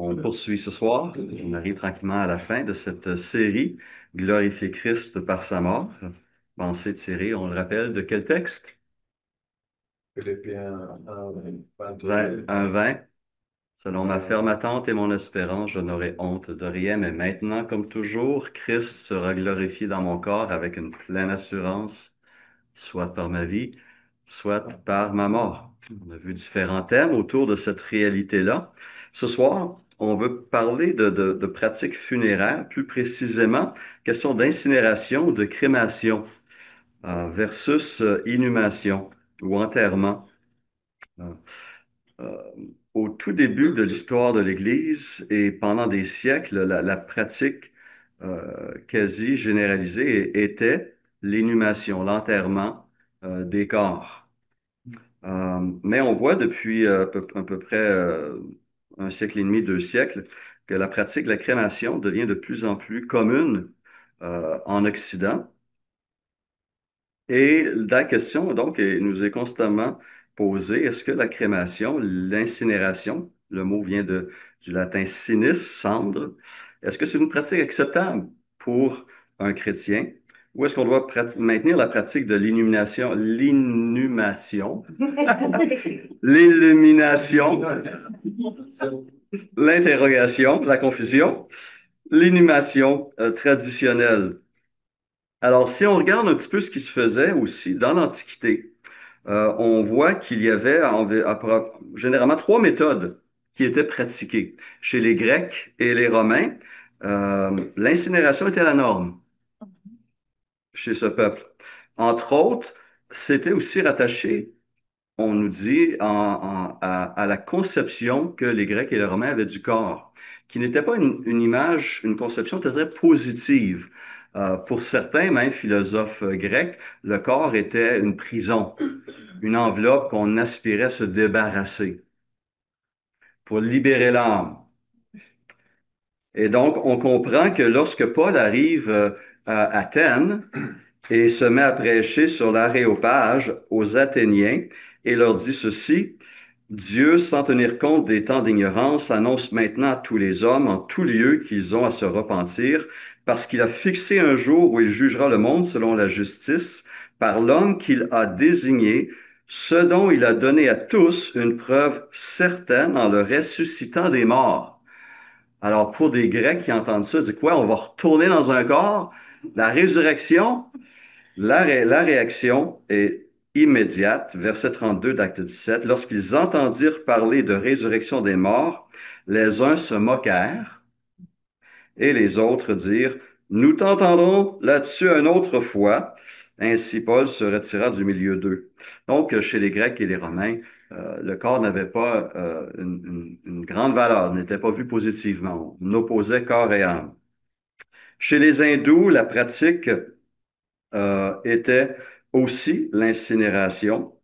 On poursuit ce soir. On arrive tranquillement à la fin de cette série, Glorifier Christ par sa mort. Pensée tirée, on le rappelle, de quel texte? Philippiens 1, 22. 1:20. Selon ma ferme attente et mon espérance, je n'aurai honte de rien, mais maintenant, comme toujours, Christ sera glorifié dans mon corps avec une pleine assurance, soit par ma vie, soit par ma mort. On a vu différents thèmes autour de cette réalité-là. Ce soir, on veut parler de pratiques funéraires, plus précisément, question d'incinération ou de crémation versus inhumation ou enterrement. Euh, euh, Au tout début de l'histoire de l'Église et pendant des siècles, la pratique quasi généralisée était l'inhumation, l'enterrement des corps. Mais on voit depuis à peu près un siècle et demi, 2 siècles, que la pratique de la crémation devient de plus en plus commune en Occident. Et la question, donc, nous est constamment posée, est-ce que la crémation, l'incinération, le mot vient du latin sinis, cendre, est-ce que c'est une pratique acceptable pour un chrétien ou est-ce qu'on doit maintenir la pratique de l'illumination, l'interrogation, la confusion, l'inhumation traditionnelle? Alors, si on regarde un petit peu ce qui se faisait aussi dans l'Antiquité, on voit qu'il y avait généralement trois méthodes qui étaient pratiquées. Chez les Grecs et les Romains, l'incinération était la norme chez ce peuple. Entre autres, c'était aussi rattaché, on nous dit, à la conception que les Grecs et les Romains avaient du corps, qui n'était pas une image, une conception très, très positive. Pour certains, même philosophes grecs, le corps était une prison, une enveloppe qu'on aspirait à se débarrasser pour libérer l'âme. Et donc, on comprend que lorsque Paul arrive à Athènes et se met à prêcher sur l'aréopage aux Athéniens et leur dit ceci: Dieu, sans tenir compte des temps d'ignorance, annonce maintenant à tous les hommes en tout lieu qu'ils ont à se repentir, parce qu'il a fixé un jour où il jugera le monde selon la justice, par l'homme qu'il a désigné, ce dont il a donné à tous une preuve certaine en le ressuscitant des morts. Alors, pour des Grecs qui entendent ça, ils disent quoi? On va retourner dans un corps? La résurrection? La réaction est immédiate. Verset 32 d'Acte 17. Lorsqu'ils entendirent parler de résurrection des morts, les uns se moquèrent et les autres dirent, nous t'entendrons là-dessus une autre fois. Ainsi, Paul se retira du milieu d'eux. Donc, chez les Grecs et les Romains, le corps n'avait pas une grande valeur, n'était pas vu positivement. On opposait corps et âme. Chez les Hindous, la pratique était aussi l'incinération,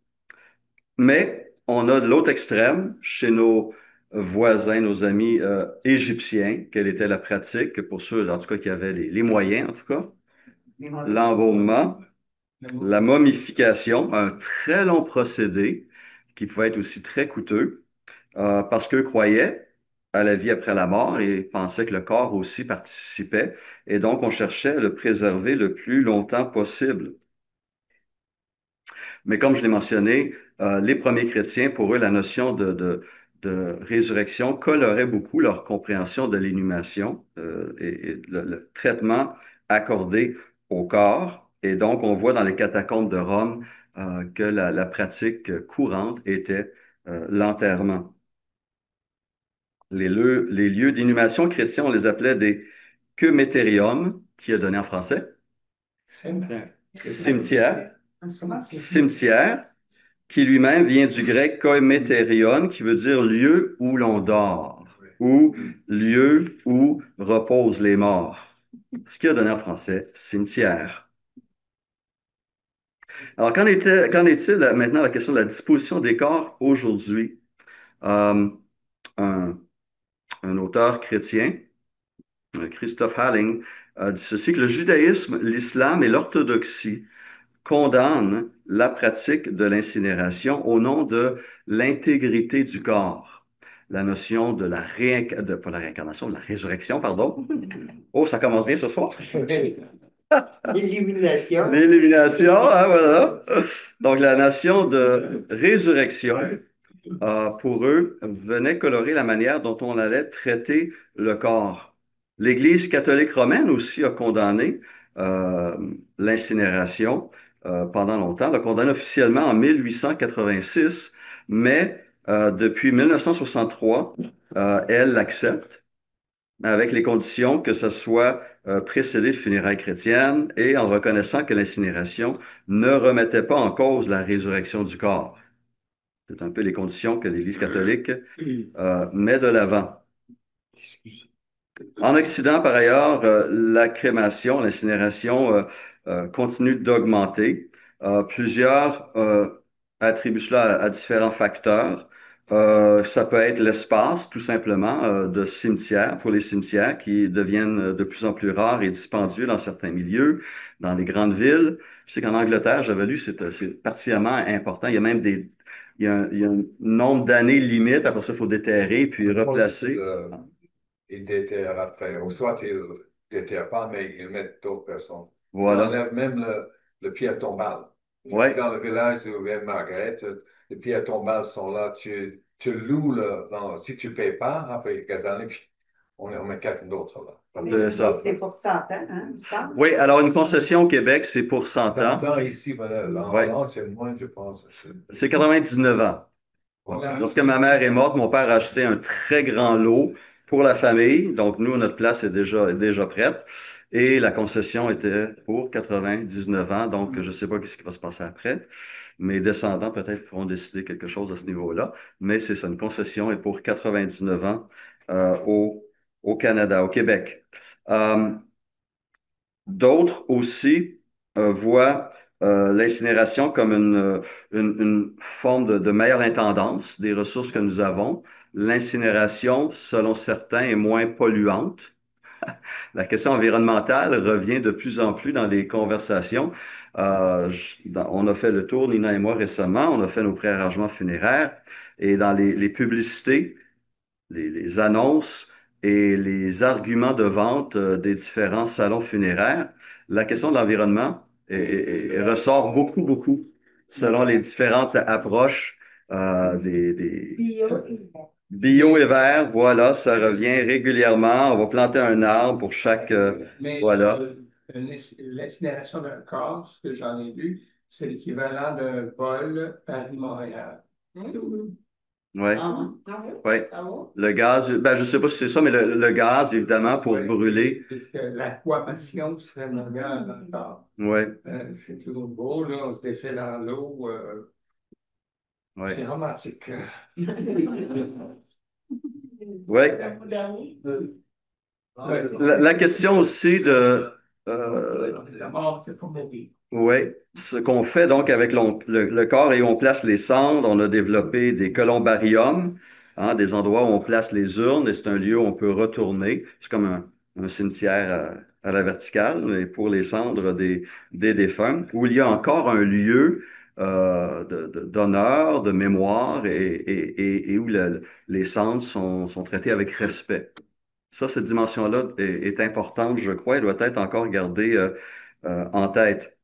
mais on a de l'autre extrême, chez nos voisins, nos amis égyptiens, quelle était la pratique, pour ceux, en tout cas, qui avaient les moyens, en tout cas, l'embaumement, la momification, un très long procédé qui pouvait être aussi très coûteux, parce qu'eux croyaient à la vie après la mort et pensaient que le corps aussi participait, et donc on cherchait à le préserver le plus longtemps possible. Mais comme je l'ai mentionné, les premiers chrétiens, pour eux, la notion de résurrection colorait beaucoup leur compréhension de l'inhumation et le traitement accordé au corps. Et donc, on voit dans les catacombes de Rome que la pratique courante était l'enterrement. Les lieux d'inhumation chrétiens, on les appelait des cemeterium, qui a donné en français? Cimetière. Cimetière, qui lui-même vient du grec koimeterion, qui veut dire lieu où l'on dort, ou lieu où reposent les morts. Ce qui a donné en français cimetière. Alors, qu'en est-il maintenant la question de la disposition des corps aujourd'hui? Euh, un, un auteur chrétien, Christophe Halling, dit ceci, que le judaïsme, l'islam et l'orthodoxie condamnent la pratique de l'incinération au nom de l'intégrité du corps. la notion de pas la réincarnation, de la résurrection, pardon. Oh, ça commence bien ce soir. L'illumination. L'élimination, hein, voilà. Donc, la notion de résurrection, pour eux, venait colorer la manière dont on allait traiter le corps. L'Église catholique romaine aussi a condamné euh, l'incinération pendant longtemps, l'a condamné officiellement en 1886, mais depuis 1963, elle l'accepte avec les conditions que ce soit précédé de funérailles chrétiennes et en reconnaissant que l'incinération ne remettait pas en cause la résurrection du corps. C'est un peu les conditions que l'Église catholique met de l'avant. En Occident, par ailleurs, la crémation, l'incinération continue d'augmenter. Plusieurs attribuent cela à différents facteurs. Ça peut être l'espace, tout simplement, de cimetières, pour les cimetières qui deviennent de plus en plus rares et dispendieux dans certains milieux, dans les grandes villes. Je sais qu'en Angleterre, j'avais lu, c'est particulièrement important. Il y a même il y a un nombre d'années limite, après ça, il faut déterrer puis replacer. Ils déterrent après. Ou soit ils ne déterrent pas, mais ils mettent d'autres personnes. Ils Voilà. enlèvent même le pierre tombale. Ouais. Dans le village de Margaret, les pierres tombales sont là. Tu loues non, si tu ne payes pas, après quelques années, puis on met quelqu'un d'autre là. C'est ça. C'est pour 100 ans, hein, il me semble. Oui, alors une concession au Québec, c'est pour 100 ans. 100 ans ici, voilà. En Ouais. Hollande, c'est moins, je pense. C'est 99 ans. Voilà. Lorsque ma mère est morte, mon père a acheté un très grand lot pour la famille. Donc, nous, notre place est déjà prête. Et la concession était pour 99 ans. Donc, je ne sais pas ce qui va se passer après. Mes descendants, peut-être, pourront décider quelque chose à ce niveau-là. Mais c'est ça, une concession est pour 99 ans au Canada, au Québec. Euh, D'autres aussi voient l'incinération comme une forme de meilleure intendance des ressources que nous avons. L'incinération, selon certains, est moins polluante. La question environnementale revient de plus en plus dans les conversations. On a fait le tour, Nina et moi, récemment. On a fait nos préarrangements funéraires. Et dans les publicités, les annonces et les arguments de vente des différents salons funéraires, la question de l'environnement ressort beaucoup, beaucoup selon les différentes approches Bio. bio et vert. Voilà, ça revient régulièrement. On va planter un arbre pour chaque... Mais voilà. l'incinération d'un corps, ce que j'en ai vu, c'est l'équivalent d'un vol Paris-Montréal. Ouais. Ah, ah oui? Ouais. Ah oui? Le gaz, ben, je sais pas si c'est ça, mais le gaz, évidemment, pour Ouais. brûler. Parce que l'aquamation serait mondiale dans le corps. Ouais. C'est toujours beau, là, on se défait dans l'eau. Ouais. C'est romantique. Ouais. La question aussi de... La mort, c'est pour mourir. Oui, ce qu'on fait donc avec le corps et où on place les cendres, on a développé des columbariums, hein, des endroits où on place les urnes et c'est un lieu où on peut retourner. C'est comme un cimetière à la verticale, mais pour les cendres des défunts, où il y a encore un lieu d'honneur, de mémoire et où les cendres sont traitées avec respect. Ça, cette dimension-là est importante, je crois, et doit être encore gardée en tête.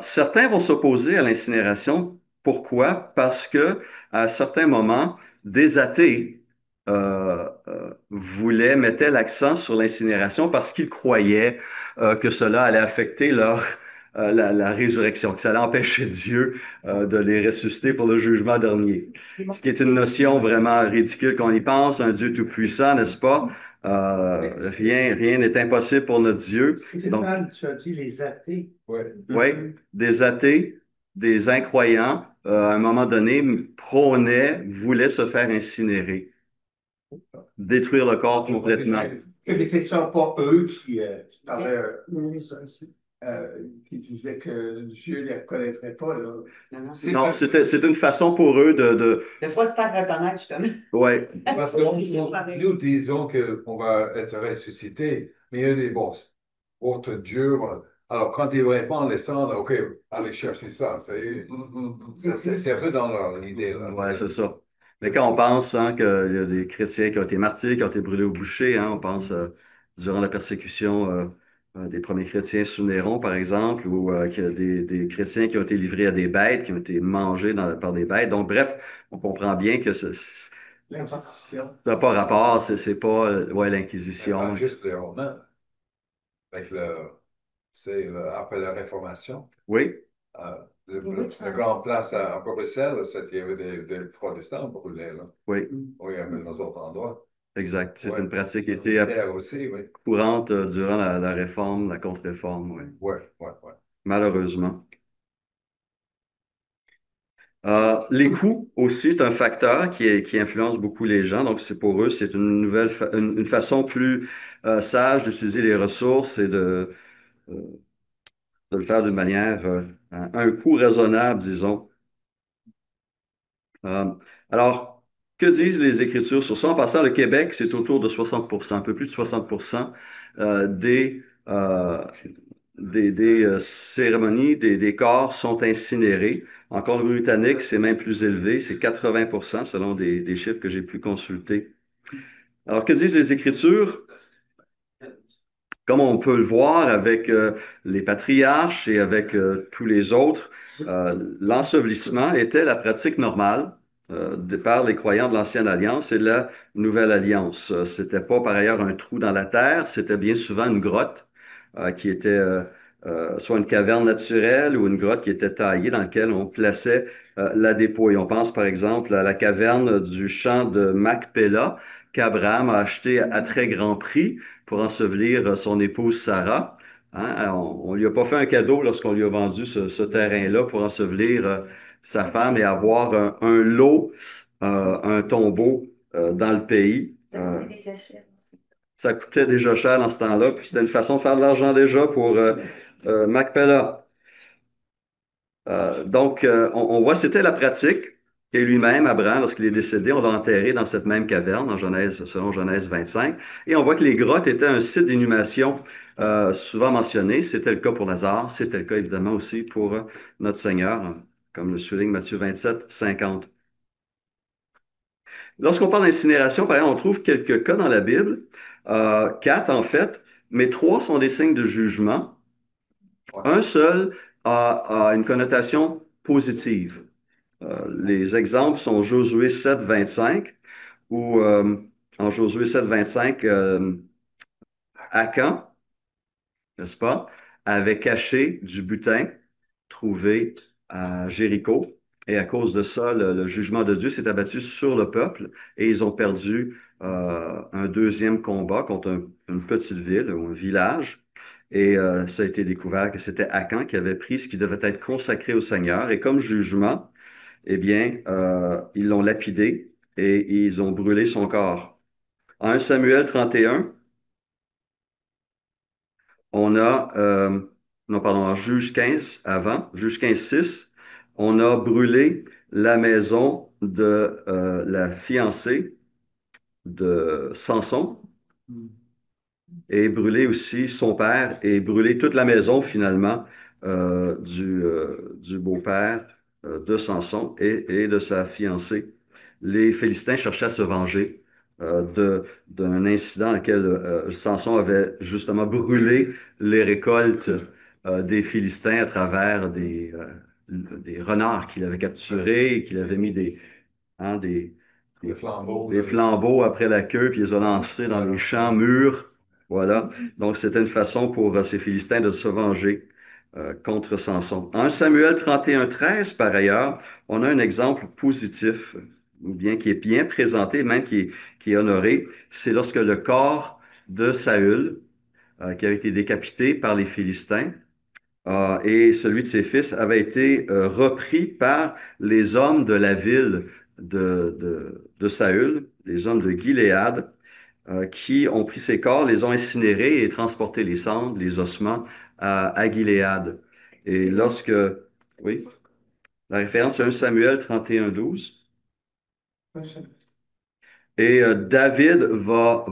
Certains vont s'opposer à l'incinération. Pourquoi? Parce que à certains moments, des athées mettaient l'accent sur l'incinération parce qu'ils croyaient que cela allait affecter la résurrection, que ça allait empêcher Dieu de les ressusciter pour le jugement dernier. Ce qui est une notion vraiment ridicule quand on y pense, un Dieu tout-puissant, n'est-ce pas? Rien n'est impossible pour notre Dieu. C'est Donc, mal, tu as dit les athées. Ouais. oui, des athées, des incroyants, à un moment donné, voulaient se faire incinérer, détruire le corps complètement. Mais ce ne sont pas eux qui parlaient, qui disaient que Dieu ne les reconnaîtrait pas. Là. Non, c'est une façon pour eux De ne pas se faire reconnaître, justement. ouais, Parce que nous disons qu'on va être ressuscité, mais il y a des autres dieux. Voilà. Alors, quand ils répondent les cendres, OK, allez chercher ça. C'est un peu dans leur idée. Là. ouais, c'est ça. Mais quand on pense hein, qu'il y a des chrétiens qui ont été martyrs, qui ont été brûlés au bûcher, hein, on pense durant la persécution des premiers chrétiens sous Néron, par exemple, ou qu'il y a des chrétiens qui ont été livrés à des bêtes, qui ont été mangés par des bêtes. Donc, bref, on comprend bien que ça L'Inquisition. n'a pas rapport, c'est pas ouais, Mais pas l'Inquisition. juste les Romains, avec après la Réformation. Oui, Euh, Oui, la grande place à Bruxelles, il y avait des protestants brûlés, là. oui, Oui, même dans d'autres endroits. exact. C'est Ouais. une pratique qui En était Angleterre aussi, oui. courante durant la réforme, la contre-réforme, oui, Ouais, ouais, ouais. malheureusement. Les coûts aussi, c'est un facteur qui influence beaucoup les gens. Donc, c'est pour eux, c'est une une façon plus sage d'utiliser les ressources et euh, de le faire d'une manière à un coût raisonnable, disons. Euh, alors, que disent les Écritures sur ça? En passant, le Québec, c'est autour de 60%, un peu plus de 60% euh, des, euh, des cérémonies, des corps sont incinérés. En Colombie-Britannique, c'est même plus élevé, c'est 80% selon des chiffres que j'ai pu consulter. Alors, que disent les Écritures? Comme on peut le voir avec les patriarches et avec tous les autres, l'ensevelissement était la pratique normale par les croyants de l'Ancienne Alliance et de la Nouvelle Alliance. C'était pas par ailleurs un trou dans la terre, c'était bien souvent une grotte qui était soit une caverne naturelle ou une grotte qui était taillée dans laquelle on plaçait la dépouille. On pense par exemple à la caverne du champ de Macpéla qu'Abraham a acheté à très grand prix pour ensevelir son épouse Sarah. Hein, on lui a pas fait un cadeau lorsqu'on lui a vendu ce terrain-là pour ensevelir sa femme et avoir un lot, un tombeau dans le pays. Ça coûtait déjà cher dans ce temps-là, puis c'était une façon de faire de l'argent déjà pour Macpella. On voit c'était la pratique. Et lui-même, Abraham, lorsqu'il est décédé, on l'a enterré dans cette même caverne, en Genèse, selon Genèse 25. Et on voit que les grottes étaient un site d'inhumation souvent mentionné. C'était le cas pour Lazare, c'était le cas évidemment aussi pour notre Seigneur, comme le souligne Matthieu 27, 50. Lorsqu'on parle d'incinération, par exemple, on trouve quelques cas dans la Bible, quatre en fait, mais trois sont des signes de jugement. Ouais. Un seul a une connotation positive. Les exemples sont Josué 7, 25, où en Josué 7, 25, Akan, n'est-ce pas, avait caché du butin trouvé à Jéricho. Et à cause de ça, le jugement de Dieu s'est abattu sur le peuple et ils ont perdu un deuxième combat contre une petite ville ou un village. Et ça a été découvert que c'était Akan qui avait pris ce qui devait être consacré au Seigneur. Et comme jugement, eh bien, ils l'ont lapidé et ils ont brûlé son corps. En 1 Samuel 31, on a, non, pardon, en Juge 15, avant, Juge 15, 6, on a brûlé la maison de la fiancée de Samson et brûlé aussi son père et brûlé toute la maison finalement du beau-père de Samson et de sa fiancée. Les Philistins cherchaient à se venger d'un incident dans lequel Samson avait justement brûlé les récoltes des Philistins à travers des renards qu'il avait capturés et qu'il avait mis hein, Les flambeaux. des flambeaux après la queue, puis ils ont lancé dans les champs mûrs. Voilà. Donc, c'était une façon pour ces Philistins de se venger contre Samson. En 1 Samuel 31, 13, par ailleurs, on a un exemple positif, ou bien qui est bien présenté, même qui est honoré. C'est lorsque le corps de Saül, qui avait été décapité par les Philistins, et celui de ses fils avait été repris par les hommes de la ville de Saül, les hommes de Gilead, qui ont pris ces corps, les ont incinérés et transporté les cendres, les ossements à Gilead. Et lorsque, oui, la référence est 1 Samuel 31, 12. Et David va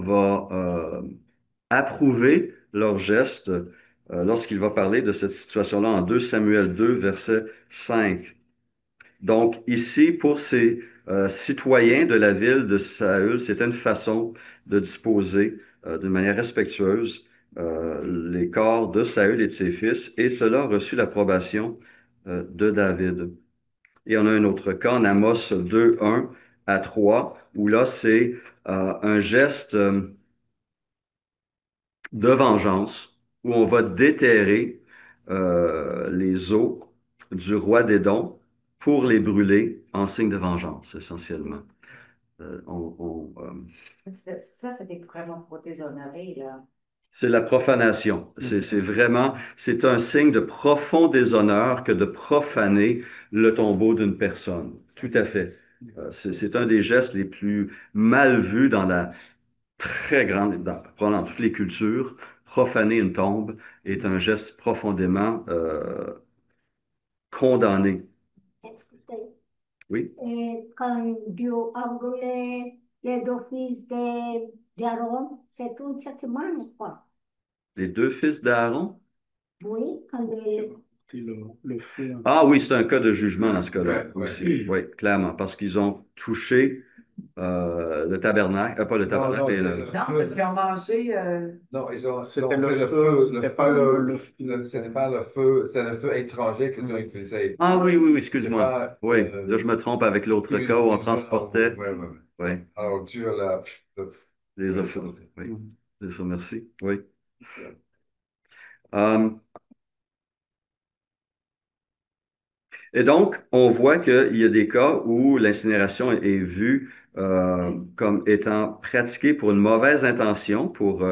approuver leur geste lorsqu'il va parler de cette situation-là en 2 Samuel 2, verset 5. Donc ici, pour ces citoyen de la ville de Saül. C'était une façon de disposer d'une manière respectueuse les corps de Saül et de ses fils, et cela a reçu l'approbation de David. Et on a un autre cas en Amos 2, 1 à 3, où là, c'est un geste de vengeance, où on va déterrer les os du roi d'Édom pour les brûler en signe de vengeance, essentiellement. Ça, c'était vraiment pour déshonorer, là. C'est la profanation. C'est vraiment, c'est un signe de profond déshonneur que de profaner le tombeau d'une personne. Tout à fait. C'est un des gestes les plus mal vus dans la très grande, probablement dans toutes les cultures. Profaner une tombe est un geste profondément condamné. Excusez. Oui, Quand Dieu a brûlé les deux fils d'Aaron, c'est tout châtiment, ou quoi? les deux fils d'Aaron. Oui, quand Le feu. Ah oui, c'est un cas de jugement dans ce cas-là Ouais, aussi. Oui, clairement, parce qu'ils ont touché le tabernacle, pas le Non, tabernacle, non, mais Non, parce qu'ils ont mangé. non, ils ont C'était ils ont le fait feu, c'était pas ce n'est pas le feu, c'est le feu étranger qu'ils ont utilisé. Ah oui, oui, oui, C'est excuse-moi. pas, Oui, là, je me trompe avec l'autre cas où on transportait. Ouais, ouais, ouais. Oui, Alors, Dieu le- les le- offres. Oui, c'est ça, merci. Oui. Euh, et donc, on voit qu'il y a des cas où l'incinération est vue comme étant pratiquée pour une mauvaise intention, pour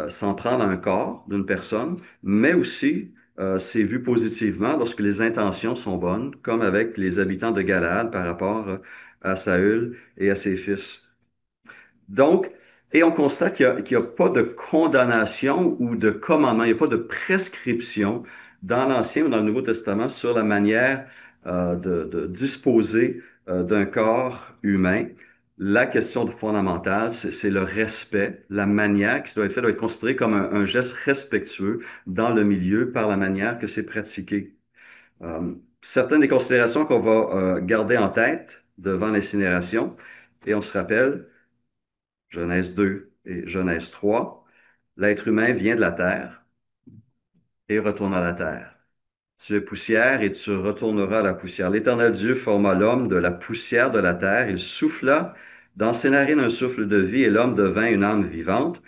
s'en prendre à un corps d'une personne, mais aussi c'est vu positivement lorsque les intentions sont bonnes, comme avec les habitants de Galaad par rapport à Saül et à ses fils. Donc, et on constate qu'il n'y a pas de condamnation ou de commandement, il n'y a pas de prescription dans l'Ancien ou dans le Nouveau Testament sur la manière de disposer d'un corps humain. La question fondamentale, c'est le respect, la manière qui doit être faite doit être considérée comme un geste respectueux dans le milieu par la manière que c'est pratiqué. Certaines des considérations qu'on va garder en tête devant l'incinération, et on se rappelle, Genèse 2 et Genèse 3, l'être humain vient de la terre et retourne à la terre. Tu es poussière et tu retourneras à la poussière. L'Éternel Dieu forma l'homme de la poussière de la terre. Il souffla dans ses narines un souffle de vie et l'homme devint une âme vivante.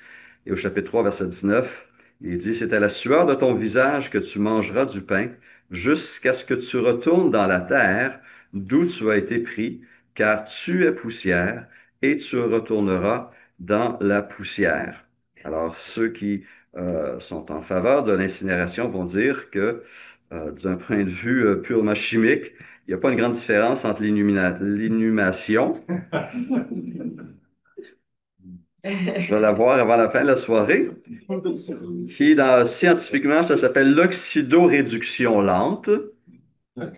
Et au chapitre 3, verset 19, il dit, c'est à la sueur de ton visage que tu mangeras du pain jusqu'à ce que tu retournes dans la terre d'où tu as été pris, car tu es poussière et tu retourneras dans la poussière. Alors, ceux qui sont en faveur de l'incinération vont dire que d'un point de vue purement chimique, il n'y a pas une grande différence entre l'inhumation. Je vais la voir avant la fin de la soirée. Qui, scientifiquement, ça s'appelle l'oxydoréduction lente.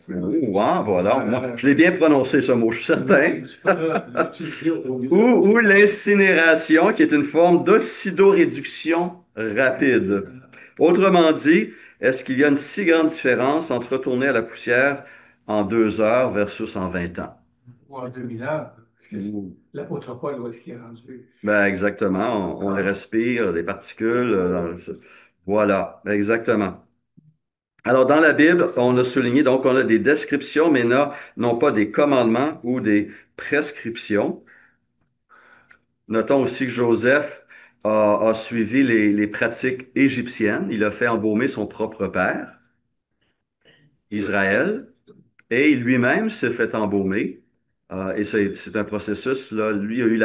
Wow, voilà, moi, je l'ai bien prononcé ce mot, je suis certain. Ou l'incinération, qui est une forme d'oxydoréduction rapide. Autrement dit, est-ce qu'il y a une si grande différence entre retourner à la poussière en 2 heures versus en 20 ans? Ou en 2000 ans, parce que l'apôtre Paul, où est-ce qu'il est rendu? Ben, exactement, on les respire, les particules. Voilà, exactement. Alors, dans la Bible, on a souligné, donc, on a des descriptions, mais non pas des commandements ou des prescriptions. Notons aussi que Joseph a suivi les pratiques égyptiennes. Il a fait embaumer son propre père, Israël, et lui-même s'est fait embaumer. Et c'est un processus, là, lui a eu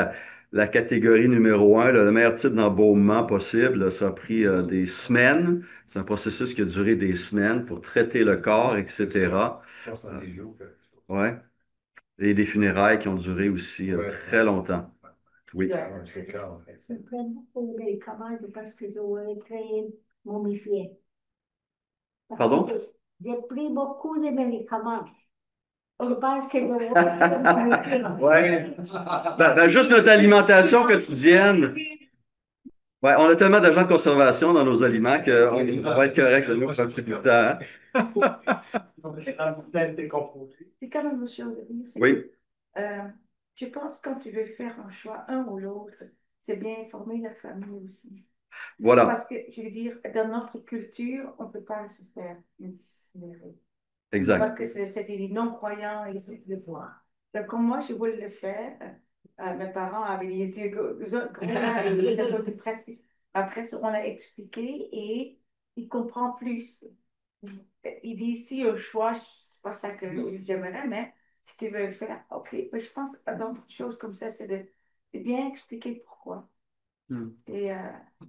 la catégorie numéro 1, le meilleur type d'embaumement possible. Ça a pris des semaines. C'est un processus qui a duré des semaines pour traiter le corps, etc. 70 jours. Ouais. Et des funérailles qui ont duré aussi Ouais. très longtemps. Oui. Je suis calme. je prends beaucoup de médicaments parce que je veux être momifié. Pardon? J'ai pris beaucoup de médicaments. Je pense que je veux être momifié. Ouais. Juste notre alimentation quotidienne. Ouais, on a tellement d'agents de conservation dans nos aliments qu'on va être correct de nous pour un petit peu de temps. C'est quand même une chose. Oui. Euh, je pense que quand tu veux faire un choix, un ou l'autre, c'est bien informer la famille aussi. Voilà, Parce que, je veux dire, dans notre culture, on ne peut pas se faire incinérer. exact. Parce que c'était des non-croyants et ils le voir. Donc, comme moi, je voulais le faire, mes parents avaient les yeux gros là, et ça sortait presque. Après, on a expliqué et il comprend plus. Il dit ici, un choix, c'est pas ça que j'aimerais, mais si tu veux le faire, OK. Mais je pense que dans toutes choses comme ça, c'est de bien expliquer pourquoi. Hmm. Et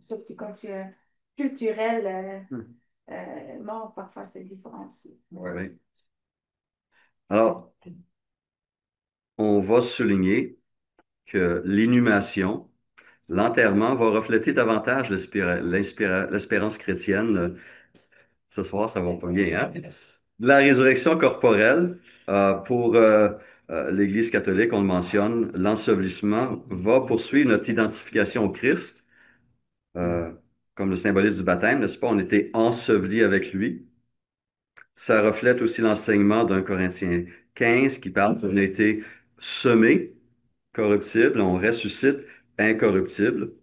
surtout quand tu es culturel, Hmm. non, parfois c'est différent aussi. Oui. Alors, on va souligner que l'inhumation, l'enterrement va refléter davantage l'espérance chrétienne. Ce soir, ça va pas bien, hein? La résurrection corporelle, pour l'Église catholique, on le mentionne, l'ensevelissement va poursuivre notre identification au Christ, euh, comme le symbolisme du baptême, n'est-ce pas? On était ensevelis avec lui. Ça reflète aussi l'enseignement d'un Corinthiens 15 qui parle qu'on a été semé corruptible, on ressuscite incorruptible.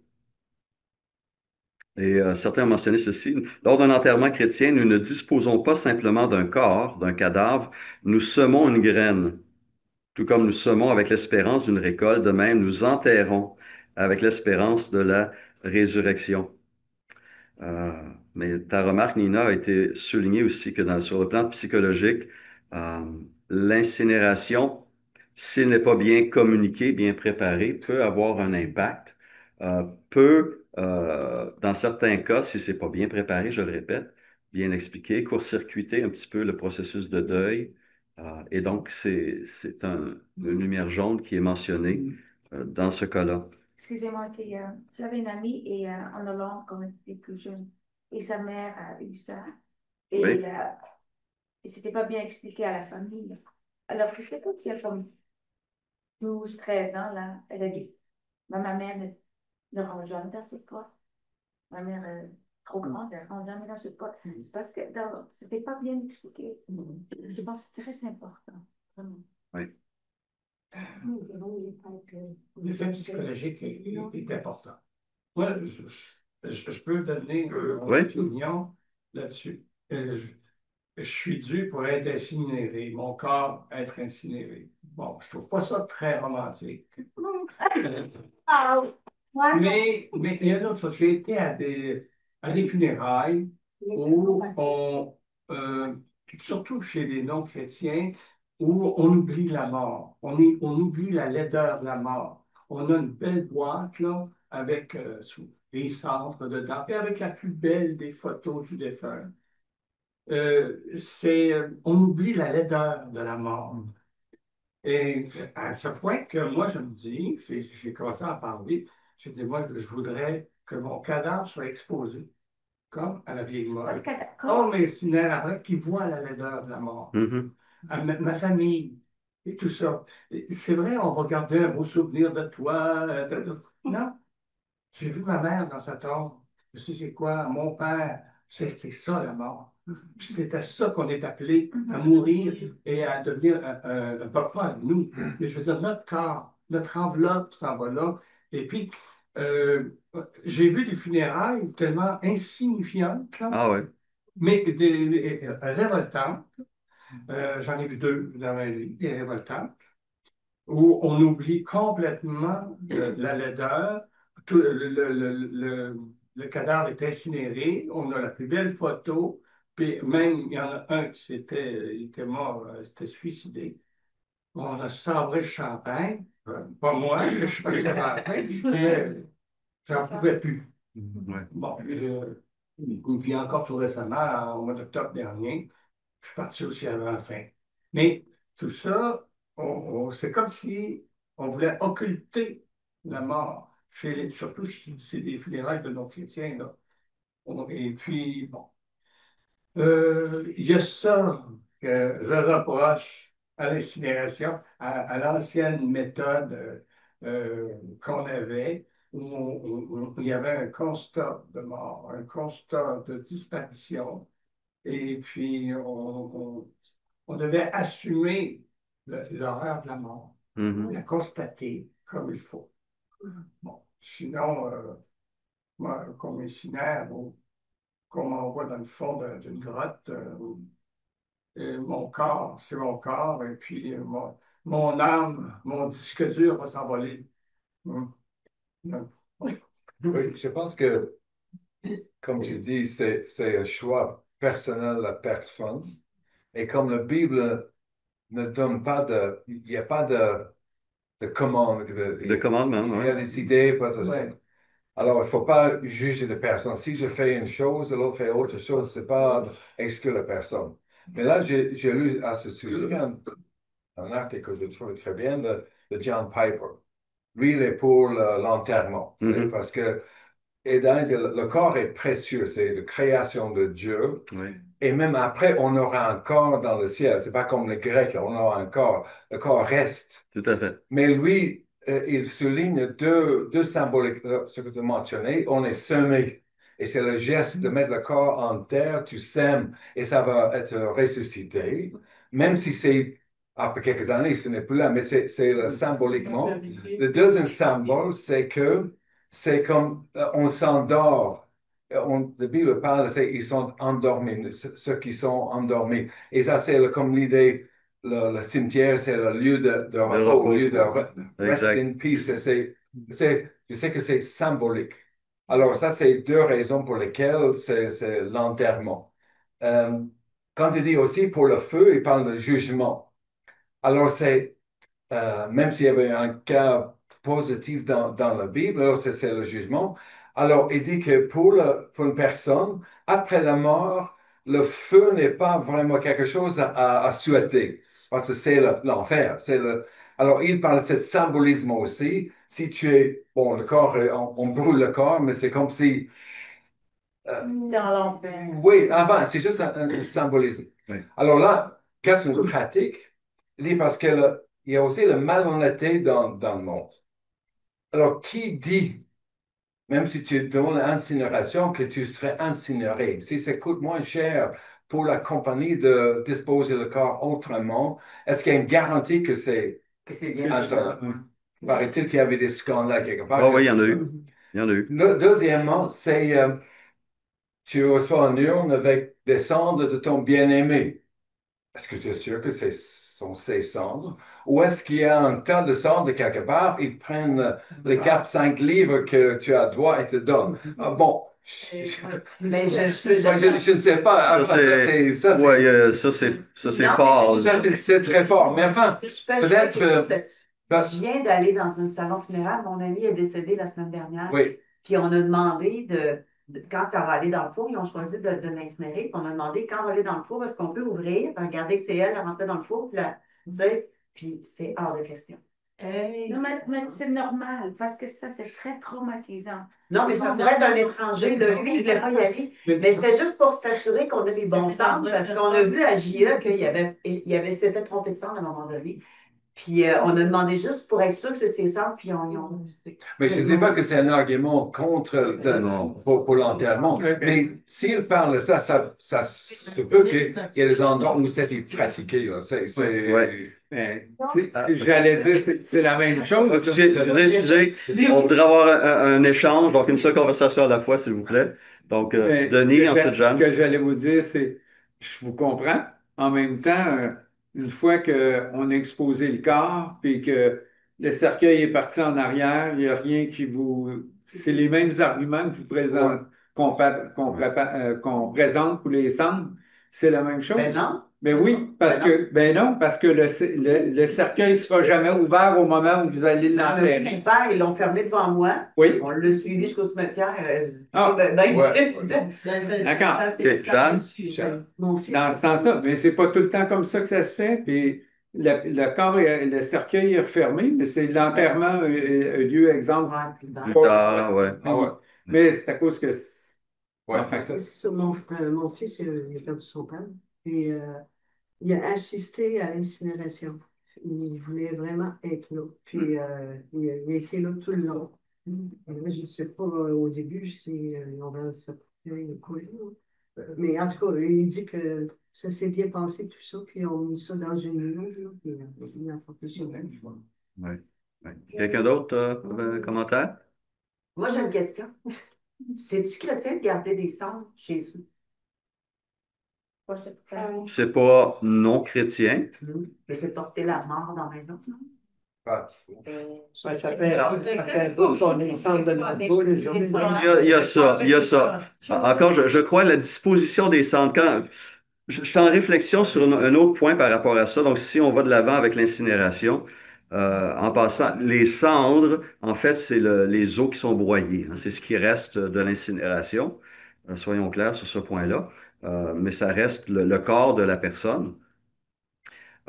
Et certains ont mentionné ceci. Lors d'un enterrement chrétien, nous ne disposons pas simplement d'un corps, d'un cadavre, nous semons une graine. Tout comme nous semons avec l'espérance d'une récolte, de même nous enterrons avec l'espérance de la résurrection. Euh, mais ta remarque, Nina, a été soulignée aussi que sur le plan psychologique, euh, l'incinération, s'il n'est pas bien communiqué, bien préparé, peut avoir un impact, dans certains cas, si c'est pas bien préparé, je le répète, bien expliqué, court-circuiter un petit peu le processus de deuil. Et donc, c'est une lumière jaune qui est mentionnée dans ce cas-là. Excusez-moi, j'avais une amie et, en Hollande quand elle était plus jeune. Et sa mère a eu ça. Et, Oui, et c'était pas bien expliqué à la famille. Alors que c'est quand il y a comme 12, 13 ans, là, elle a dit, ma mère ne rentre jamais dans cette porte. Ma mère est trop grande, elle ne rentre jamais dans cette porte. C'est parce que c'était pas bien expliqué. Je pense que c'est très important. Vraiment. oui, L'effet psychologique est important. Moi, je peux donner mon oui. opinion là-dessus. Je suis dû pour être incinéré, mon corps être incinéré. Bon, je trouve pas ça très romantique. Ah, ouais. Mais il y a d'autres choses. J'ai été à des funérailles où surtout chez les non-chrétiens, où on oublie la mort. On oublie la laideur de la mort. On a une belle boîte, là, avec des cendres dedans, et avec la plus belle des photos du défunt. On oublie la laideur de la mort. Et à ce point que moi, je me dis, j'ai commencé à en parler, j'ai dit, moi, je voudrais que mon cadavre soit exposé, comme à la vieille mode. Oh, mais c'est une erreur qui voit la laideur de la mort. Mhm. À ma famille et tout ça. C'est vrai, on va garder un beau souvenir de toi. Non, j'ai vu ma mère dans sa tombe. Je sais c'est quoi, mon père. C'est ça la mort. C'est à ça qu'on est appelé à mourir et à devenir pas nous, mais je veux dire notre corps, notre enveloppe s'en va là. Et puis, euh, j'ai vu des funérailles tellement insignifiantes, là, Ah ouais. mais révoltantes. J'en ai vu deux dans ma vie, des révoltantes où on oublie complètement la laideur. Le cadavre est incinéré, on a la plus belle photo, puis même il y en a un il était mort, il s'était suicidé. On a sabré le champagne, pas moi, je suis parti avant la fin, j'en pouvais plus. Ouais. Bon, puis encore tout récemment, au mois d'octobre dernier, je suis parti aussi avant la fin. Mais tout ça, c'est comme si on voulait occulter la mort, surtout si c'est des funérailles de non-chrétiens, là. Et puis, bon, il y a ça que je reproche à l'incinération, à l'ancienne méthode qu'on avait, où il y avait un constat de mort, un constat de disparition, et puis on devait assumer l'horreur de la mort. la constater comme il faut. Bon, sinon, moi, comme missionnaire, ou comme on voit dans le fond d'une grotte, et mon corps, c'est mon corps, et puis mon âme, mon disque dur va s'envoler. Hum. Hum. Oui, je pense que, comme tu dis, c'est un choix personnel de la personne. Et comme la Bible ne donne pas il n'y a pas de commande, De commandement, il y a ouais. des idées, Ouais. alors il ne faut pas juger la personne. Si je fais une chose, l'autre fait autre chose, c'est pas exclure la personne. Mais là, j'ai lu à ce sujet un article que je trouve très bien de John Piper. Lui, il est pour l'enterrement. C'est Mhm. parce que et le corps est précieux, c'est la création de Dieu. Oui, Et même après, on aura un corps dans le ciel. C'est pas comme les Grecs, là, on aura un corps. Le corps reste. tout à fait. Mais lui, il souligne deux symboliques, ce que tu as mentionné. On est semé. Et c'est le geste de mettre le corps en terre, tu sèmes, et ça va être ressuscité. Même si c'est, après quelques années, ce n'est plus là, mais c'est symboliquement. Le deuxième symbole, c'est que c'est comme on s'endort. La Bible parle, ils sont endormis, ceux qui sont endormis. Et ça, c'est comme l'idée, le cimetière, c'est le lieu de Le repos, repos. le lieu de rest Exact. in peace. Je sais que c'est symbolique. Alors, ça, c'est deux raisons pour lesquelles c'est l'enterrement. Euh, Quand il dit aussi pour le feu, il parle de jugement. Alors, même s'il y avait un cas positif dans la Bible, alors c'est le jugement. Alors, il dit que pour une personne, après la mort, le feu n'est pas vraiment quelque chose à souhaiter, parce que c'est l'enfer. Alors, il parle de ce symbolisme aussi. Si tu es, bon, le corps, on brûle le corps, mais c'est comme si, Dans l'enfer. oui, avant, c'est juste un symbolisme. Oui. Alors là, qu'est-ce qu'une pratique? Il dit parce qu'il y a aussi la malhonnêteté dans le monde. Alors, qui dit, même si tu demandes l'incinération, que tu serais incinéré? Si ça coûte moins cher pour la compagnie de disposer le corps autrement, est-ce qu'il y a une garantie que c'est bien incinéré? Paraît-il qu'il y avait des scandales quelque part. Ah oui, il y en a eu. Il y en a eu. Deuxièmement, c'est tu reçois une urne avec des cendres de ton bien-aimé. Est-ce que tu es sûr que ce sont ces cendres? Ou est-ce qu'il y a un tas de cendres quelque part, ils prennent les 4-5 livres que tu as droit et te donnent? Ah, bon, Mais je ne sais pas. Ça, Enfin, c'est. ça, c'est Ouais, ça, c'est Non, fort. ça, c'est très fort. Mais enfin, Je peux peut-être. ajouter quelque chose là-dessus. ben, Je viens d'aller dans un salon funéraire. Mon ami est décédé la semaine dernière. oui, Puis on a demandé quand elle va aller dans le four, ils ont choisi de l'incinérer. Puis on a demandé quand elle va aller dans le four, est-ce qu'on peut ouvrir, puis regarder que c'est elle, elle rentrait dans le four, tu sais, puis c'est hors de question. Non, mais c'est normal, parce que ça, c'est très traumatisant. Non, mais ça pourrait être un étranger. Là. Lui, il ne voulait pas y aller. Mais c'était juste pour s'assurer qu'on a les bons cendres, parce qu'on a vu à JE s'était trompé de cendre à un moment donné. Puis on a demandé juste pour être sûr que c'est ses cendres, puis ils ont refusé. mais je ne dis pas que c'est un argument contre Non. pour l'enterrement. Mais s'il parle de ça se peut qu'il y ait des endroits où c'était pratiqué. Là. Ouais. J'allais dire, c'est la même chose. Excusez, on voudrait avoir un échange, donc une seule conversation à la fois, s'il vous plaît. Donc, Mais Denis, ce ensuite Jeanne. que j'allais vous dire, c'est, je vous comprends. En même temps, une fois qu'on a exposé le corps, puis que le cercueil est parti en arrière, il n'y a rien qui vous... C'est les mêmes arguments que vous présentez, qu'on présente pour les cendres. C'est la même chose. Ben non. Ben oui, ben non, parce que le cercueil ne sera jamais ouvert au moment où vous allez l'enterrer. Mon père, ils l'ont fermé devant moi. Oui. On l'a suivi jusqu'au cimetière. Ah, ouais. D'accord. Jeanne? Mon fils. Dans ce sens-là, mais c'est pas tout le temps comme ça que ça se fait. Puis le corps, le cercueil est refermé, mais c'est l'enterrement a lieu, exemple. Plus tard, ouais. Ah ouais. Mais c'est à cause que. Ouais, Enfin, ça, C'est ça, mon fils, il a perdu son père. Puis, il a assisté à l'incinération. Il voulait vraiment être là. Puis, il a été là tout le long. Moi, je ne sais pas au début si on va ça ou quoi. Mais en tout cas, il dit que ça s'est bien passé, tout ça. Puis, on a mis ça dans une urne. Là, puis, il a professionnel. Ouais. Ouais. Quelqu'un d'autre, un commentaire? Moi, j'ai une question. C'est-tu chrétien de garder des cendres chez eux? C'est pas non chrétien. Mais c'est porter la mort dans la maison, non? Ah. Ça fait beau qu'on est centre de notre boule. Il y a ça, il y a ça. Encore, je crois la disposition des cendres. Je suis en réflexion sur un autre point par rapport à ça. Donc, si on va de l'avant avec l'incinération, en passant, les cendres, en fait, c'est les eaux qui sont broyées, hein. C'est ce qui reste de l'incinération. Soyons clairs sur ce point-là. Mais ça reste le corps de la personne.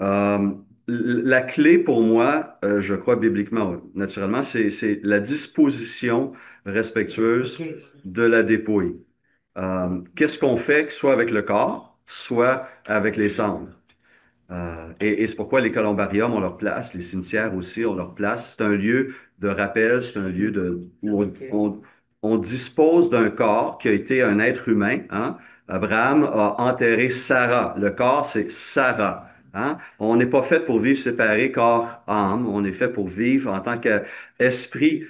Euh, la clé pour moi, je crois bibliquement, naturellement, c'est la disposition respectueuse de la dépouille. Qu'est-ce qu'on fait, soit avec le corps, soit avec les cendres? Et c'est pourquoi les columbariums ont leur place, les cimetières aussi ont leur place. C'est un lieu de rappel, c'est un lieu où on dispose d'un corps qui a été un être humain, hein. Abraham a enterré Sarah. Le corps, c'est Sarah, hein. On n'est pas fait pour vivre séparé corps-âme, on est fait pour vivre en tant qu'esprit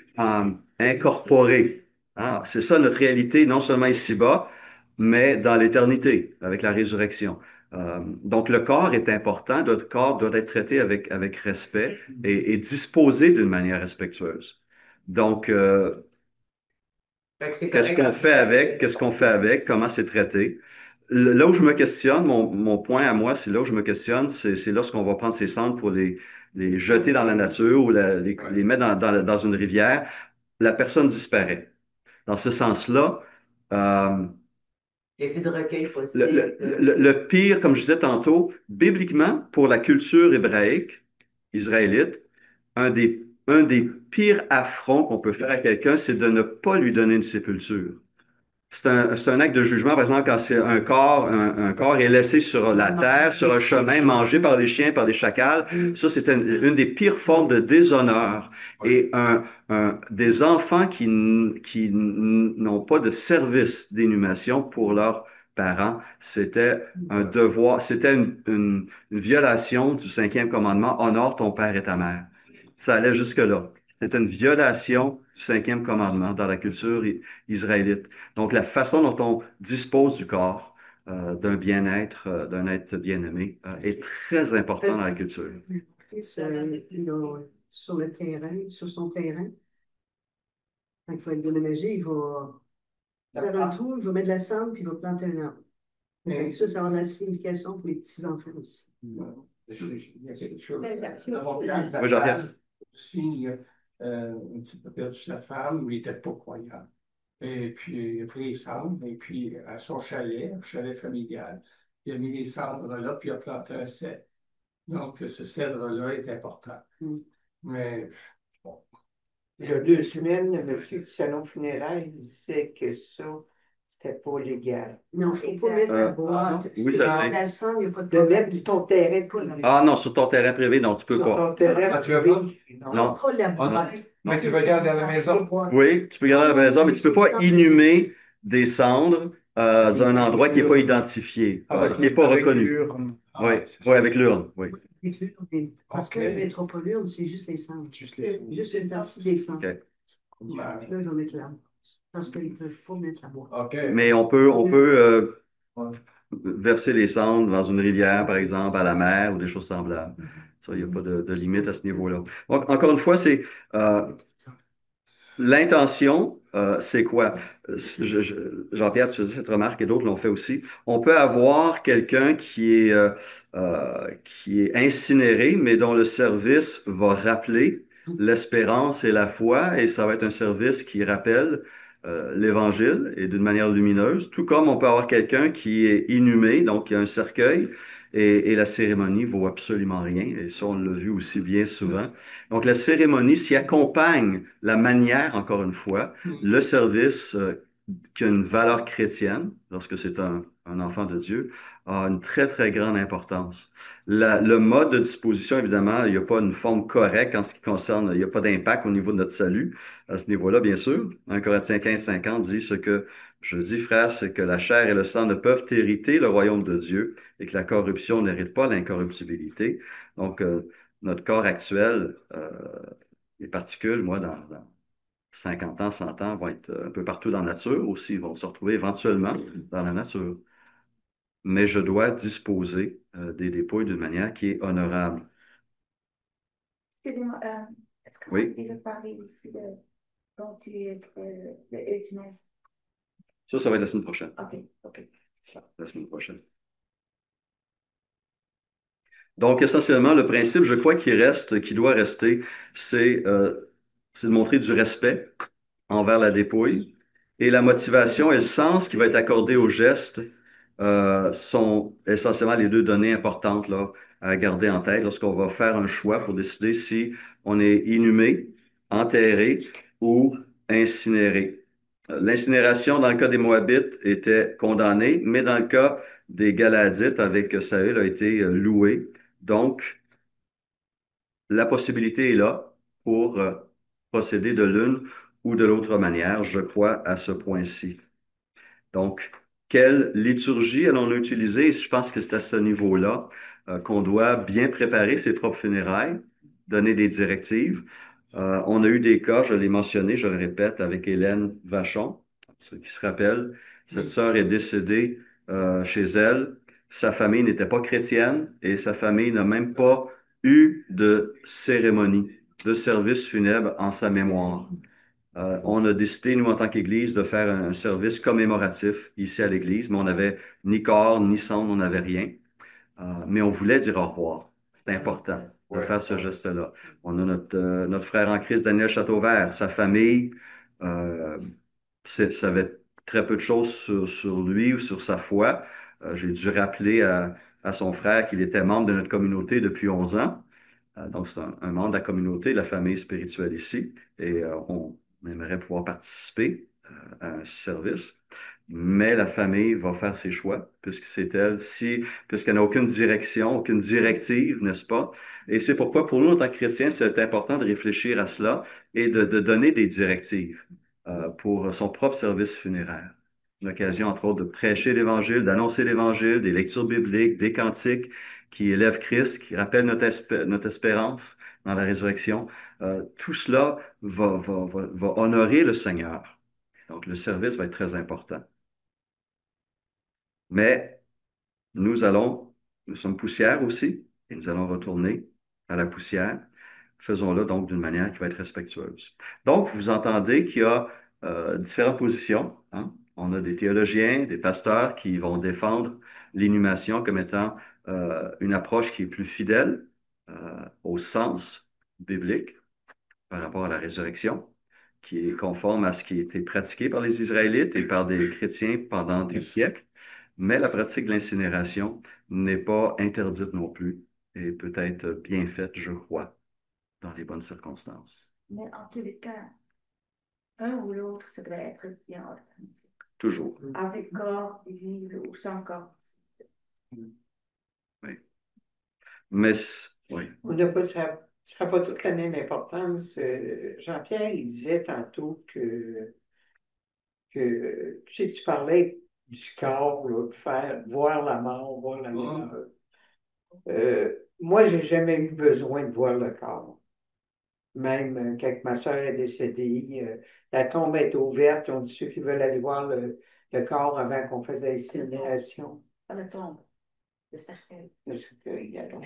incorporé, hein. C'est ça notre réalité, non seulement ici-bas, mais dans l'éternité, avec la résurrection. Donc, le corps est important, notre corps doit être traité avec respect et disposé d'une manière respectueuse. Donc, Fait que c'est qu'est-ce correct. qu'on fait avec? Qu'est-ce qu'on fait avec? Comment c'est traité? Là où je me questionne, mon point à moi, c'est là où je me questionne, c'est lorsqu'on va prendre ces cendres pour les jeter dans la nature ou les mettre dans une rivière, la personne disparaît. Dans ce sens-là, euh, Il n'y a plus de recueil possible. le pire, comme je disais tantôt, bibliquement, pour la culture hébraïque, israélite, un des pires affronts qu'on peut faire à quelqu'un, c'est de ne pas lui donner une sépulture. C'est un acte de jugement, par exemple, quand c'est un corps est laissé sur la terre, sur un chemin, mangé par les chiens, par les chacals. Ça, c'est une des pires formes de déshonneur. Et des enfants qui n'ont pas de service d'inhumation pour leurs parents, c'était un devoir, c'était une violation du cinquième commandement, honore ton père et ta mère. Ça allait jusque-là. C'était une violation du cinquième commandement dans la culture israélite. Donc, la façon dont on dispose du corps d'un bien-être, d'un être bien-aimé, est très important dans la culture. Chris, sur le terrain, sur son terrain, quand il va être déménagé, il va faire un trou, il va mettre de la cendre, puis il va planter un arbre. Fait que ça va avoir de la signification pour les petits-enfants aussi. Il y a quelque chose. Oui, Jean-Pierre. Aussi, un petit peu perdu sa femme, il n'était pas croyant. Et puis, il a pris les cendres, et puis, à son chalet, un chalet familial, il a mis les cendres là, puis il a planté un cèdre. Donc, ce cèdre-là est important. Mais, bon. Il y a 2 semaines, le monsieur du salon funéraire disait que ça, c'était pas légal. Non, il ne faut pas mettre la boîte. Oui, ça fait. La cendre, il n'y a pas de De problème. mettre sur ton terrain privé. Ah non, sur ton terrain privé, non, tu peux Sur pas. ton terrain Ah, tu veux privé. Non. Pas la boîte. Mais tu veux garder à la maison? Oui, tu peux garder à la maison, mais tu peux pas inhumer des cendres dans un endroit qui n'est pas identifié, qui n'est pas reconnu. Oui, oui, avec l'urne, oui. Parce que le métropole, c'est juste les cendres. Juste une partie des cendres. OK. Puis là, ils vont mettre la boîte. Parce qu'ils ne peuvent pas mettre la boîte. OK. Mais on peut verser les cendres dans une rivière, par exemple, à la mer ou des choses semblables. Ça, il n'y a pas de limite à ce niveau-là. Donc, encore une fois, c'est l'intention, c'est quoi? Jean-Pierre, tu faisais cette remarque et d'autres l'ont fait aussi. On peut avoir quelqu'un qui est incinéré, mais dont le service va rappeler l'espérance et la foi, et ça va être un service qui rappelle l'Évangile et d'une manière lumineuse, tout comme on peut avoir quelqu'un qui est inhumé, donc il y a un cercueil, et la cérémonie vaut absolument rien, et ça, on l'a vu aussi bien souvent. Donc, la cérémonie s'y accompagne la manière, encore une fois, le service qui a une valeur chrétienne, lorsque c'est un enfant de Dieu, a une très, très grande importance. Le mode de disposition, évidemment, il n'y a pas une forme correcte en ce qui concerne, il n'y a pas d'impact au niveau de notre salut, à ce niveau-là, bien sûr. 1 Corinthiens 15, 50 dit ce que je dis, frère, c'est que la chair et le sang ne peuvent hériter le royaume de Dieu et que la corruption n'hérite pas l'incorruptibilité. Donc, notre corps actuel, les particules, moi, dans 50 ans, 100 ans, vont être un peu partout dans la nature aussi, vont se retrouver éventuellement dans la nature. Mais je dois disposer des dépouilles d'une manière qui est honorable. Excusez-moi, est-ce qu'on a Oui, déjà parlé ici de quand tu es l'euthanasie? ça va être la semaine prochaine. OK. La semaine prochaine. Donc, essentiellement, le principe, je crois, qui doit rester, c'est de montrer du respect envers la dépouille. Et la motivation et le sens qui va être accordé au geste sont essentiellement les deux données importantes là, à garder en tête lorsqu'on va faire un choix pour décider si on est inhumé, enterré ou incinéré. L'incinération, dans le cas des Moabites, était condamnée, mais dans le cas des Galadites, avec Saül, a été louée. Donc, la possibilité est là pour procéder de l'une ou de l'autre manière, je crois, à ce point-ci. Donc, quelle liturgie allons-nous utiliser? Je pense que c'est à ce niveau-là qu'on doit bien préparer ses propres funérailles, donner des directives. On a eu des cas, je l'ai mentionné, je le répète, avec Hélène Vachon. Ceux qui se rappellent, cette sœur est décédée chez elle. Sa famille n'était pas chrétienne et sa famille n'a même pas eu de cérémonie, de service funèbre en sa mémoire. On a décidé, nous, en tant qu'Église, de faire un service commémoratif ici à l'Église, mais on n'avait ni corps, ni cendre, on n'avait rien. Mais on voulait dire au revoir. C'est important de faire ce geste-là. On a notre frère en Christ, Daniel Châteauvert, sa famille, euh, savait très peu de choses sur lui ou sur sa foi. J'ai dû rappeler à son frère qu'il était membre de notre communauté depuis 11 ans. Donc, c'est un membre de la communauté, de la famille spirituelle ici. Et on aimerait pouvoir participer à un service. Mais la famille va faire ses choix, puisque c'est elle, puisqu'elle n'a aucune direction, aucune directive, n'est-ce pas? Et c'est pourquoi, pour nous, en tant que chrétiens, c'est important de réfléchir à cela et de donner des directives pour son propre service funéraire. Une occasion, entre autres, de prêcher l'Évangile, d'annoncer l'Évangile, des lectures bibliques, des cantiques qui élèvent Christ, qui rappellent notre espérance dans la résurrection. Tout cela va honorer le Seigneur. Donc, le service va être très important. Mais nous sommes poussière aussi, et nous allons retourner à la poussière. Faisons-le donc d'une manière qui va être respectueuse. Donc, vous entendez qu'il y a différentes positions, hein. On a des théologiens, des pasteurs qui vont défendre l'inhumation comme étant une approche qui est plus fidèle au sens biblique par rapport à la résurrection, qui est conforme à ce qui a été pratiqué par les Israélites et par des chrétiens pendant des siècles. Mais la pratique de l'incinération n'est pas interdite non plus et peut être bien faite, je crois, dans les bonnes circonstances. Mais en tous les cas, un ou l'autre, ça doit être bien organisé. Toujours. Avec corps visible ou sans corps. Oui. Mais, oui. On n'a pas, ça ne sera pas toute la même importance. Jean-Pierre, il disait tantôt que tu sais, tu parlais du corps, là, de faire, voir la mort, voir la mort. Moi, j'ai jamais eu besoin de voir le corps. Même quand ma soeur est décédée, la tombe est ouverte. On dit ceux qui veulent aller voir le corps avant qu'on fasse l'incinération. Pas la tombe, le cercueil. Le cercueil, la tombe.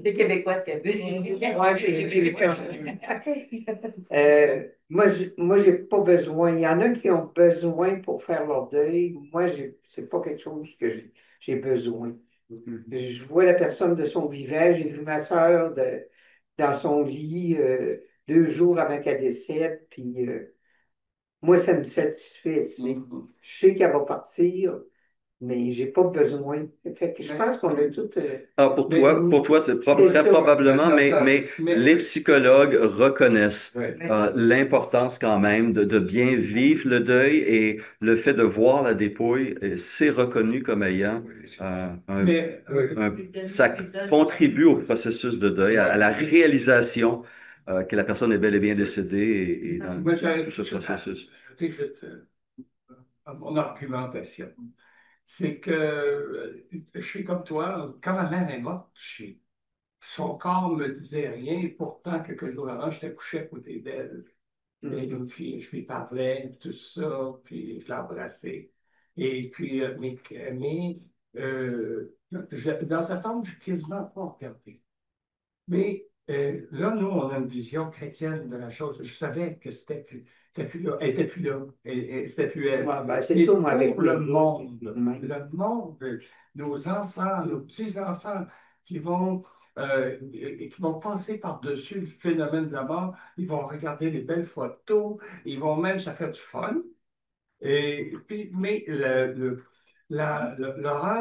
C'est québécois ce qu'elle dit. Ouais, j'ai fait. OK. Moi, j'ai pas besoin. Il y en a qui ont besoin pour faire leur deuil. Moi, c'est pas quelque chose que j'ai besoin. Je vois la personne de son vivant. J'ai vu ma soeur dans son lit 2 jours avant qu'elle décède. Puis moi, ça me satisfait. Je sais qu'elle va partir, mais j'ai pas besoin. Fait que je pense qu'on a tout. Alors pour toi, c'est très probablement, mais les psychologues reconnaissent l'importance quand même de bien vivre le deuil et le fait de voir la dépouille, c'est reconnu comme ayant ça contribue au processus de deuil, à la réalisation que la personne est bel et bien décédée et dans Moi, tout ce processus. ajouter juste à mon argumentation. C'est que je suis comme toi, quand ma mère est morte, son corps ne me disait rien. Pourtant, quelques jours avant, j'étais couché à côté d'elle. Et puis, je lui parlais, tout ça, puis je l'embrassais. Et puis, dans sa tombe, je n'ai quasiment pas regardé. Mais là, nous, on a une vision chrétienne de la chose. Je savais que c'était plus là. Elle n'était plus là. C'était plus elle. Ouais, ben, c'est Mais ça, pour moi, avec le les monde, Ouais. le monde, nos enfants, nos petits-enfants qui vont, qui vont passer par-dessus le phénomène de la mort, ils vont regarder les belles photos, ils vont même, ça fait du fun. Et puis, mais l'horreur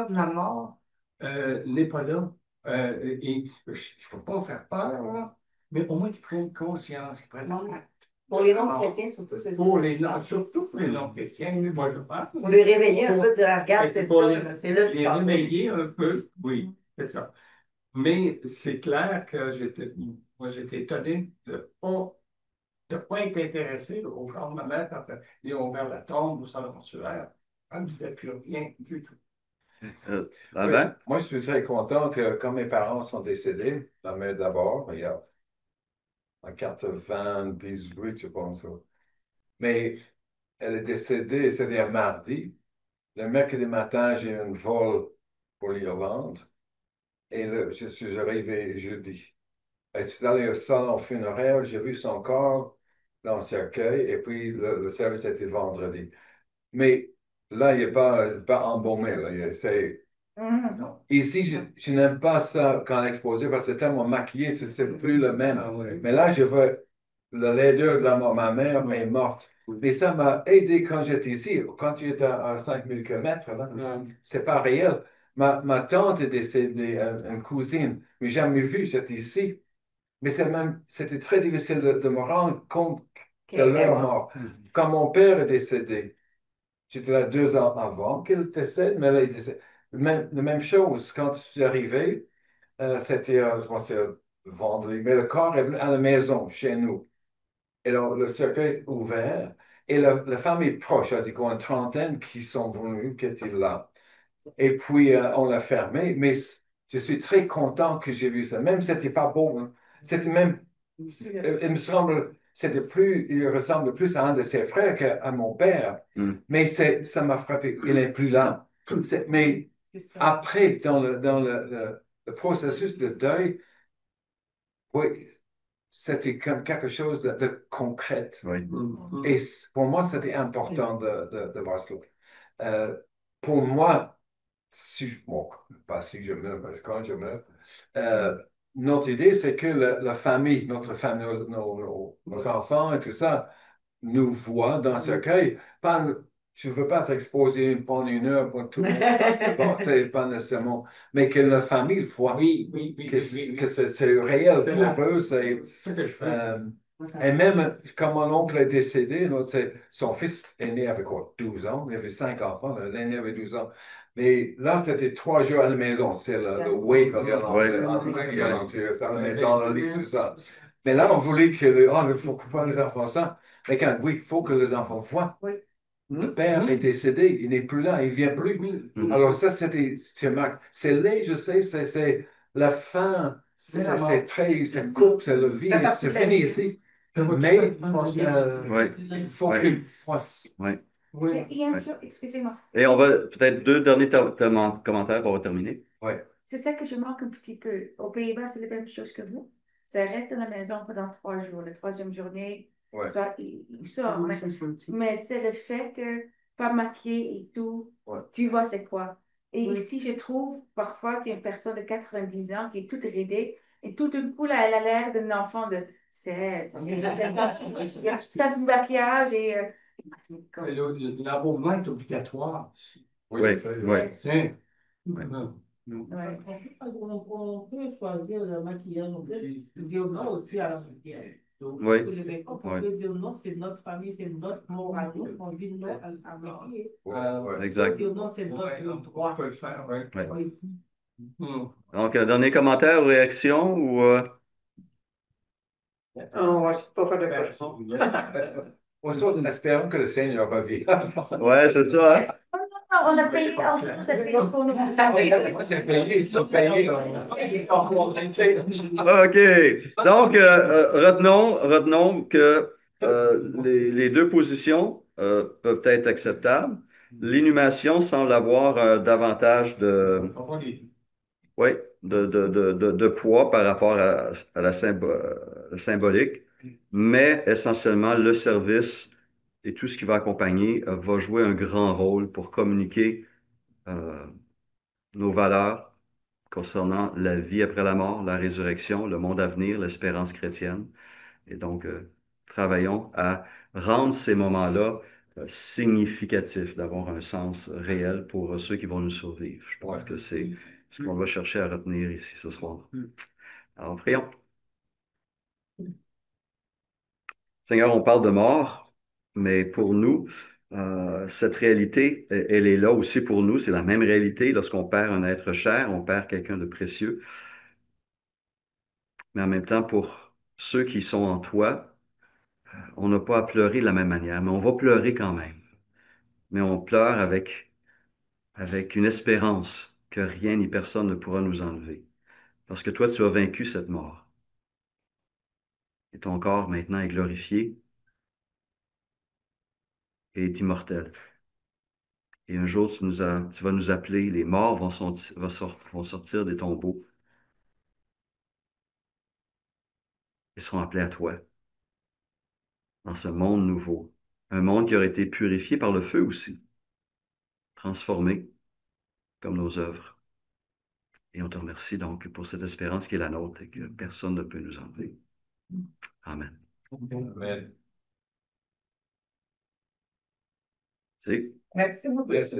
de la mort n'est pas là. Il ne faut pas faire peur, là, mais au moins qu'ils prennent conscience, qu'ils prennent acte. Pour les non-chrétiens, surtout, c'est ça. Surtout pour les non-chrétiens, moi je pense. Pour les réveiller un peu, dire, regarde, c'est Pour ça, c'est là que tu les parles. réveiller un peu, oui, c'est ça. Mais c'est clair que moi j'étais étonné de pas être intéressé au corps de ma mère quand ils ont ouvert la tombe au salon mortuaire. Elle ne me disait plus rien du tout. Euh, Oui, Albert? moi, je suis très content que quand mes parents sont décédés, ma mère d'abord, il y a en 98, je pense. Mais elle est décédée, c'était un mardi. Le mercredi matin, j'ai eu un vol pour l'Irlande et je suis arrivé jeudi. Et je suis allé au salon funéraire, j'ai vu son corps dans le cercueil et puis le service était vendredi. Mais là, il n'est pas embaumé. Là. Ici, je n'aime pas ça quand l'exposé parce que c'est tellement maquillé, c'est plus le même. Ah oui. Mais là, je veux la laideur de ma mère est morte. Mais ça m'a aidé quand j'étais ici. Quand tu es à 5000 km, là, c'est pas réel. Ma tante est décédée, une cousine, mais jamais vue, j'étais ici. Mais c'était très difficile de me rendre compte de leur mort. Quand mon père est décédé, j'étais là 2 ans avant qu'il décède, mais là, il décède. La même chose, quand je suis arrivé, c'était, je pense, que c'était vendredi, mais le corps est venu à la maison, chez nous. Et alors, le cercueil est ouvert, et la famille proche, a dit qu'on a une trentaine qui sont venus, qui étaient là. Et puis, on l'a fermé, mais je suis très content que j'ai vu ça. Même si c'était pas beau, hein. C'était même, il me semble, il ressemble plus à un de ses frères qu'à mon père. Mais ça m'a frappé. Il n'est plus là. Mais après, dans le processus de deuil, oui, c'était comme quelque chose de concret. Oui. Et pour moi, c'était important de voir cela. Pour moi, bon, pas si je meurs, parce que quand je meurs, notre idée, c'est que la famille, notre famille, nos enfants et tout ça, nous voient dans ce cercueil. Je ne veux pas t'exposer pendant 1 heure pour tout le monde. Bon, c'est pas nécessairement. Mais que la famille voit que c'est réel pour eux. C'est ce que je fais. Et même quand mon oncle est décédé, son fils est né avec quoi, 12 ans. Il avait 5 enfants. L'aîné avait 12 ans. Mais là, c'était 3 jours à la maison. C'est le wake, on dit en anglais. Ça le met dans le lit, tout ça. Mais là, on voulait il faut pas les enfants ça. Mais oui, il faut que les enfants voient. Le père est décédé, il n'est plus là, il ne vient plus. Alors ça, c'est laid, je sais, c'est la fin, c'est court, c'est le vie, c'est fini ici. Mais il faut qu'il fasse. Oui. Il y a une chose, excusez-moi. Et on va peut-être 2 derniers commentaires, on va terminer. Oui. C'est ça que je manque un petit peu. Aux Pays-Bas, c'est la même chose que vous. Ça reste à la maison pendant 3 jours. La troisième journée, il sort. Mais c'est le fait que pas maquillé et tout, tu vois c'est quoi. Et ici, je trouve parfois qu'il y a une personne de 90 ans qui est toute ridée et tout d'un coup, là, elle a l'air d'un enfant de 16. Il y a tant de maquillage et... L'abonnement est obligatoire. Oui. On peut choisir le maquillage, on peut dire non aussi à la maquillage. Donc, Oui. on peut dire non, c'est notre famille, c'est notre mort à nous, on dit non à maquiller. Exact. On peut dire non, c'est notre droit. On peut le faire, oui. Donc, dernier commentaire ou réaction ou... On va pas faire de cochon. On espérons que le Seigneur revienne. Ouais, c'est ça. Hein? Non, on a payé, on nous a payé pour nous. C'est payé, c'est payé. OK. Donc, retenons que les deux positions peuvent être acceptables. L'inhumation semble avoir davantage oui, de poids par rapport à la symbolique, mais essentiellement, le service et tout ce qui va accompagner va jouer un grand rôle pour communiquer euh, nos valeurs concernant la vie après la mort, la résurrection, le monde à venir, l'espérance chrétienne. Et donc, travaillons à rendre ces moments-là significatifs, d'avoir un sens réel pour ceux qui vont nous survivre. Je pense que c'est ce qu'on va chercher à retenir ici ce soir. Alors, prions. Seigneur, on parle de mort, mais pour nous, cette réalité, elle est là aussi pour nous. C'est la même réalité lorsqu'on perd un être cher, on perd quelqu'un de précieux. Mais en même temps, pour ceux qui sont en toi, on n'a pas à pleurer de la même manière, mais on va pleurer quand même. Mais on pleure avec une espérance que rien ni personne ne pourra nous enlever. Parce que toi, tu as vaincu cette mort. Et ton corps maintenant est glorifié et est immortel. Et un jour, tu vas nous appeler, les morts vont sortir des tombeaux et seront appelés à toi, dans ce monde nouveau. Un monde qui aurait été purifié par le feu aussi, transformé comme nos œuvres. Et on te remercie donc pour cette espérance qui est la nôtre et que personne ne peut nous enlever. Amen. Amen. C'est Merci beaucoup. Merci.